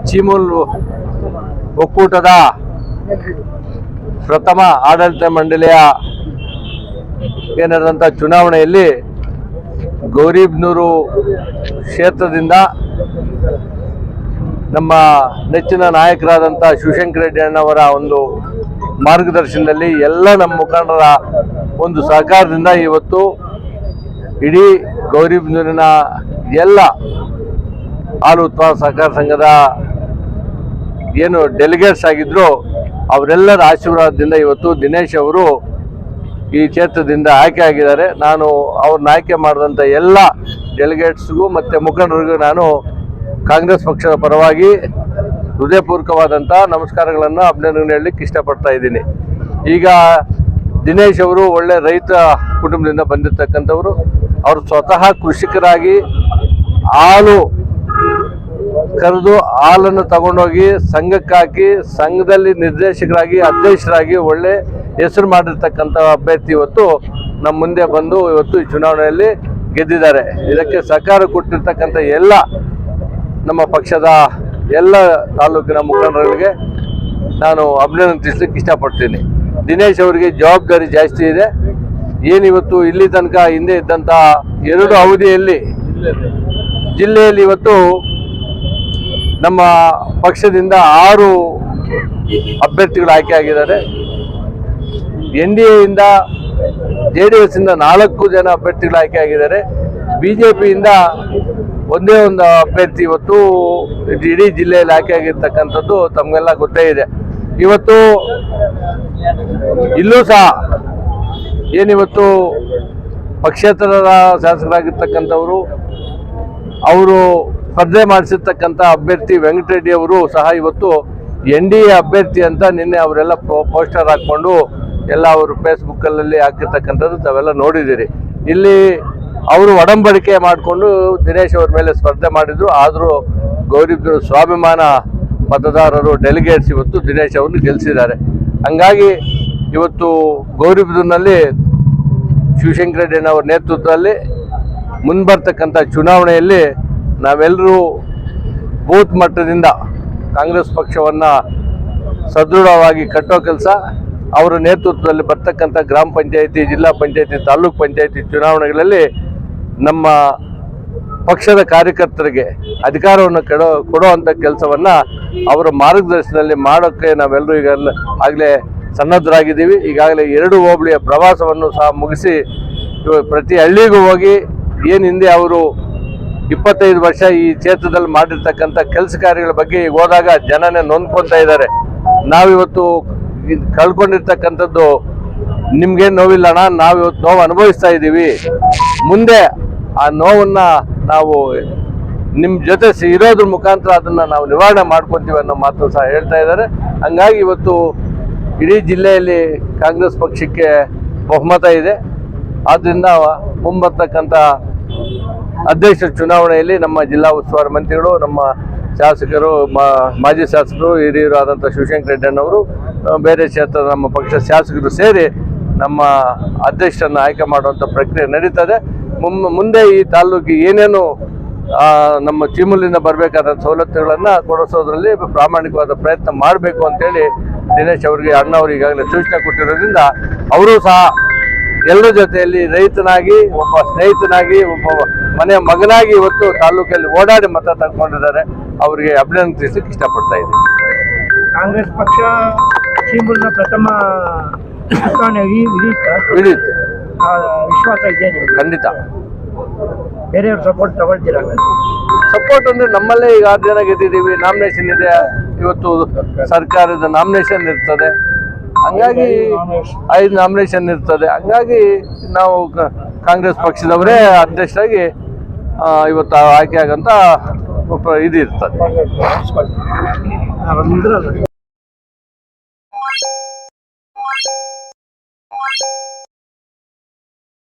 ಚೀಮೂಲ್ ಒಕ್ಕೂಟದ ಪ್ರಥಮ ಆಡಳಿತ ಮಂಡಳಿಯ ನಡೆದಂಥ ಚುನಾವಣೆಯಲ್ಲಿ ಗೌರಿಬಿದನೂರು ಕ್ಷೇತ್ರದಿಂದ ನಮ್ಮ ನೆಚ್ಚಿನ ನಾಯಕರಾದಂಥ ಶಿವಶಂಕರ ರೆಡ್ಡಿ ಅಣ್ಣವರ ಒಂದು ಮಾರ್ಗದರ್ಶನದಲ್ಲಿ ಎಲ್ಲ ನಮ್ಮ ಮುಖಂಡರ ಒಂದು ಸಹಕಾರದಿಂದ ಇವತ್ತು ಇಡೀ ಗೌರಿಬಿದನೂರಿನ ಎಲ್ಲ ಹಾಲು ಉತ್ಪಾದಕ ಸಹಕಾರ ಸಂಘದ ಏನು ಡೆಲಿಗೇಟ್ಸ್ ಆಗಿದ್ರು ಅವರೆಲ್ಲರ ಆಶೀರ್ವಾದದಿಂದ ಇವತ್ತು ದಿನೇಶ್ ಅವರು ಈ ಕ್ಷೇತ್ರದಿಂದ ಆಯ್ಕೆ ಆಗಿದ್ದಾರೆ. ನಾನು ಅವ್ರನ್ನ ಆಯ್ಕೆ ಮಾಡಿದಂಥ ಎಲ್ಲ ಡೆಲಿಗೇಟ್ಸ್ಗೂ ಮತ್ತು ಮುಖಂಡರಿಗೂ ನಾನು ಕಾಂಗ್ರೆಸ್ ಪಕ್ಷದ ಪರವಾಗಿ ಹೃದಯಪೂರ್ವಕವಾದಂಥ ನಮಸ್ಕಾರಗಳನ್ನು ಅಭಿನಂದನೆ ಹೇಳಲಿಕ್ಕೆ ಇಷ್ಟಪಡ್ತಾ ಇದ್ದೀನಿ. ಈಗ ದಿನೇಶ್ ಅವರು ಒಳ್ಳೆ ರೈತ ಕುಟುಂಬದಿಂದ ಬಂದಿರತಕ್ಕಂಥವ್ರು. ಅವರು ಸ್ವತಃ ಕೃಷಿಕರಾಗಿ ಹಾಲು ಕರೆದು ಹಾಲನ್ನು ತಗೊಂಡೋಗಿ ಸಂಘಕ್ಕೆ ಹಾಕಿ ಸಂಘದಲ್ಲಿ ನಿರ್ದೇಶಕರಾಗಿ ಅಧ್ಯಕ್ಷರಾಗಿ ಒಳ್ಳೆ ಹೆಸರು ಮಾಡಿರ್ತಕ್ಕಂಥ ಅಭ್ಯರ್ಥಿ ಇವತ್ತು ನಮ್ಮ ಮುಂದೆ ಬಂದು ಇವತ್ತು ಈ ಚುನಾವಣೆಯಲ್ಲಿ ಗೆದ್ದಿದ್ದಾರೆ. ಇದಕ್ಕೆ ಸಹಕಾರ ಕೊಟ್ಟಿರ್ತಕ್ಕಂಥ ಎಲ್ಲ ನಮ್ಮ ಪಕ್ಷದ ಎಲ್ಲ ತಾಲೂಕಿನ ಮುಖಂಡರುಗಳಿಗೆ ನಾನು ಅಭಿನಂದಿಸಲಿಕ್ಕೆ ಇಷ್ಟಪಡ್ತೀನಿ. ದಿನೇಶ್ ಅವರಿಗೆ ಜವಾಬ್ದಾರಿ ಜಾಸ್ತಿ ಇದೆ. ಏನಿವತ್ತು ಇಲ್ಲಿ ತನಕ ಹಿಂದೆ ಇದ್ದಂಥ 2 ಅವಧಿಯಲ್ಲಿ ಜಿಲ್ಲೆಯಲ್ಲಿ ಇವತ್ತು ನಮ್ಮ ಪಕ್ಷದಿಂದ 6 ಅಭ್ಯರ್ಥಿಗಳು ಆಯ್ಕೆ ಆಗಿದ್ದಾರೆ. NDAಯಿಂದ JDS ಇಂದ 4 ಜನ ಅಭ್ಯರ್ಥಿಗಳು ಆಯ್ಕೆ ಆಗಿದ್ದಾರೆ. BJPಯಿಂದ ಒಂದೇ ಒಂದು ಅಭ್ಯರ್ಥಿ ಇವತ್ತು ಇಡೀ ಜಿಲ್ಲೆಯಲ್ಲಿ ಆಯ್ಕೆ ಆಗಿರ್ತಕ್ಕಂಥದ್ದು ತಮಗೆಲ್ಲ ಗೊತ್ತೇ ಇದೆ. ಇವತ್ತು ಇಲ್ಲೂ ಸಹ ಏನಿವತ್ತು ಪಕ್ಷೇತರರ ಶಾಸಕರಾಗಿರ್ತಕ್ಕಂಥವರು ಅವರು ಸ್ಪರ್ಧೆ ಮಾಡಿಸಿರ್ತಕ್ಕಂಥ ಅಭ್ಯರ್ಥಿ ವೆಂಕಟರೆಡ್ಡಿ ಅವರು ಸಹ ಇವತ್ತು NDA ಅಭ್ಯರ್ಥಿ ಅಂತ ನಿನ್ನೆ ಅವರೆಲ್ಲ ಪೋಸ್ಟರ್ ಹಾಕ್ಕೊಂಡು ಎಲ್ಲ ಅವರು ಫೇಸ್ಬುಕ್ಕಲ್ಲಿ ಹಾಕಿರ್ತಕ್ಕಂಥದ್ದು ತಾವೆಲ್ಲ ನೋಡಿದ್ದೀರಿ. ಇಲ್ಲಿ ಅವರು ಒಡಂಬಡಿಕೆ ಮಾಡಿಕೊಂಡು ದಿನೇಶ್ ಅವ್ರ ಮೇಲೆ ಸ್ಪರ್ಧೆ ಮಾಡಿದ್ರು. ಆದರೂ ಗೌರಿಬಿದನೂರು ಸ್ವಾಭಿಮಾನ ಮತದಾರರು ಡೆಲಿಗೇಟ್ಸ್ ಇವತ್ತು ದಿನೇಶ್ ಅವ್ರನ್ನ ಗೆಲ್ಲಿಸಿದ್ದಾರೆ. ಹಂಗಾಗಿ ಇವತ್ತು ಗೌರಿಬಿದನೂರಿನಲ್ಲಿ ಶಿವಶಂಕರ ರೆಡ್ಡಿ ಅವರ ನೇತೃತ್ವದಲ್ಲಿ ಮುಂಬರ್ತಕ್ಕಂಥ ಚುನಾವಣೆಯಲ್ಲಿ ನಾವೆಲ್ಲರೂ ಬೂತ್ ಮಟ್ಟದಿಂದ ಕಾಂಗ್ರೆಸ್ ಪಕ್ಷವನ್ನು ಸದೃಢವಾಗಿ ಕಟ್ಟೋ ಕೆಲಸ, ಅವರ ನೇತೃತ್ವದಲ್ಲಿ ಬರ್ತಕ್ಕಂಥ ಗ್ರಾಮ ಪಂಚಾಯಿತಿ, ಜಿಲ್ಲಾ ಪಂಚಾಯಿತಿ, ತಾಲೂಕ್ ಪಂಚಾಯಿತಿ ಚುನಾವಣೆಗಳಲ್ಲಿ ನಮ್ಮ ಪಕ್ಷದ ಕಾರ್ಯಕರ್ತರಿಗೆ ಅಧಿಕಾರವನ್ನು ಕೊಡುವಂಥ ಕೆಲಸವನ್ನು ಅವರ ಮಾರ್ಗದರ್ಶನದಲ್ಲಿ ಮಾಡೋಕ್ಕೆ ನಾವೆಲ್ಲರೂ ಆಗಲೇ ಸನ್ನದ್ಧರಾಗಿದ್ದೀವಿ. ಈಗಾಗಲೇ 2 ಹೋಬಳಿಯ ಪ್ರವಾಸವನ್ನು ಸಹ ಮುಗಿಸಿ ಪ್ರತಿ ಹಳ್ಳಿಗೂ ಹೋಗಿ ಏನು ಹಿಂದೆ ಅವರು 25 ವರ್ಷ ಈ ಕ್ಷೇತ್ರದಲ್ಲಿ ಮಾಡಿರ್ತಕ್ಕಂಥ ಕೆಲಸ ಕಾರ್ಯಗಳ ಬಗ್ಗೆ ಈಗ ಹೋದಾಗ ಜನನೇ ನೊಂದ್ಕೊತಾ ಇದ್ದಾರೆ. ನಾವಿವತ್ತು ಕಳ್ಕೊಂಡಿರ್ತಕ್ಕಂಥದ್ದು ನಿಮ್ಗೇನು ನೋವಿಲ್ಲ ಅಣ್ಣ, ನಾವಿವತ್ತು ನೋವು ಅನುಭವಿಸ್ತಾ ಇದ್ದೀವಿ. ಮುಂದೆ ಆ ನೋವನ್ನು ನಾವು ನಿಮ್ಮ ಜೊತೆ ಇರೋದ್ರ ಮುಖಾಂತರ ಅದನ್ನು ನಾವು ನಿವಾರಣೆ ಮಾಡ್ಕೊತೀವಿ ಅನ್ನೋ ಮಾತು ಸಹ ಹೇಳ್ತಾ ಇದ್ದಾರೆ. ಹಂಗಾಗಿ ಇವತ್ತು ಇಡೀ ಜಿಲ್ಲೆಯಲ್ಲಿ ಕಾಂಗ್ರೆಸ್ ಪಕ್ಷಕ್ಕೆ ಬಹುಮತ ಇದೆ. ಆದ್ದರಿಂದ ಮುಂಬರ್ತಕ್ಕಂಥ ಅಧ್ಯಕ್ಷರ ಚುನಾವಣೆಯಲ್ಲಿ ನಮ್ಮ ಜಿಲ್ಲಾ ಉಸ್ತುವಾರಿ ಮಂತ್ರಿಗಳು, ನಮ್ಮ ಶಾಸಕರು, ಮಾಜಿ ಶಾಸಕರು, ಹಿರಿಯರು ಆದಂಥ ಶಿವಶಂಕರ ರೆಡ್ಡಿ ಅಣ್ಣವರು, ಬೇರೆ ಕ್ಷೇತ್ರದ ನಮ್ಮ ಪಕ್ಷದ ಶಾಸಕರು ಸೇರಿ ನಮ್ಮ ಅಧ್ಯಕ್ಷರನ್ನು ಆಯ್ಕೆ ಮಾಡುವಂಥ ಪ್ರಕ್ರಿಯೆ ನಡೀತದೆ. ಮುಂದೆ ಈ ತಾಲೂಕಿಗೆ ಏನೇನು ನಮ್ಮ ಚೀಮೂಲಿಂದ ಬರಬೇಕಾದ ಸವಲತ್ತುಗಳನ್ನು ಕೊಡಿಸೋದ್ರಲ್ಲಿ ಪ್ರಾಮಾಣಿಕವಾದ ಪ್ರಯತ್ನ ಮಾಡಬೇಕು ಅಂತೇಳಿ ದಿನೇಶ್ ಅವರಿಗೆ ಅಣ್ಣವರು ಈಗಾಗಲೇ ಸೂಚನೆ ಕೊಟ್ಟಿರೋದ್ರಿಂದ ಅವರು ಸಹ ಎಲ್ಲರ ಜೊತೆಯಲ್ಲಿ ರೈತನಾಗಿ, ಒಬ್ಬ ಸ್ನೇಹಿತನಾಗಿ, ಒಬ್ಬ ಮನೆಯ ಮಗನಾಗಿ ಇವತ್ತು ತಾಲೂಕಲ್ಲಿ ಓಡಾಡಿ ಮತ ತಗೊಂಡಿದ್ದಾರೆ. ಅವರಿಗೆ ಅಭಿನಂದಿಸಲಿಕ್ಕೆ ಇಷ್ಟಪಡ್ತಾ ಇದ್ದೀನಿ. ಕಾಂಗ್ರೆಸ್ ಪಕ್ಷ ಚೀಮೂಲಿನ ಪ್ರಥಮ ಹಿಡಿಯುತ್ತೆ, ವಿಶ್ವಾಸ ಇದೆ. ಖಂಡಿತ. ಬೇರೆಯವ್ರ ಸಪೋರ್ಟ್ ತಗೊಳ್ತೀರಾ? ಸಪೋರ್ಟ್ ಅಂದರೆ ನಮ್ಮಲ್ಲೇ ಈಗ 6 ಜನ ಗೆದ್ದಿದ್ದೀವಿ. ನಾಮಿನೇಷನ್ ಇದೆ, ಇವತ್ತು ಸರ್ಕಾರದ ನಾಮಿನೇಷನ್ ಇರ್ತದೆ. ಹಂಗಾಗಿ 5 ನಾಮಿನೇಷನ್ ಇರ್ತದೆ. ಹಂಗಾಗಿ ನಾವು ಕಾಂಗ್ರೆಸ್ ಪಕ್ಷದವರೇ ಅಧ್ಯಕ್ಷರಾಗಿ ಇವತ್ತು ಆಯ್ಕೆ ಆಗಂತ ಇದು ಇರ್ತದೆ.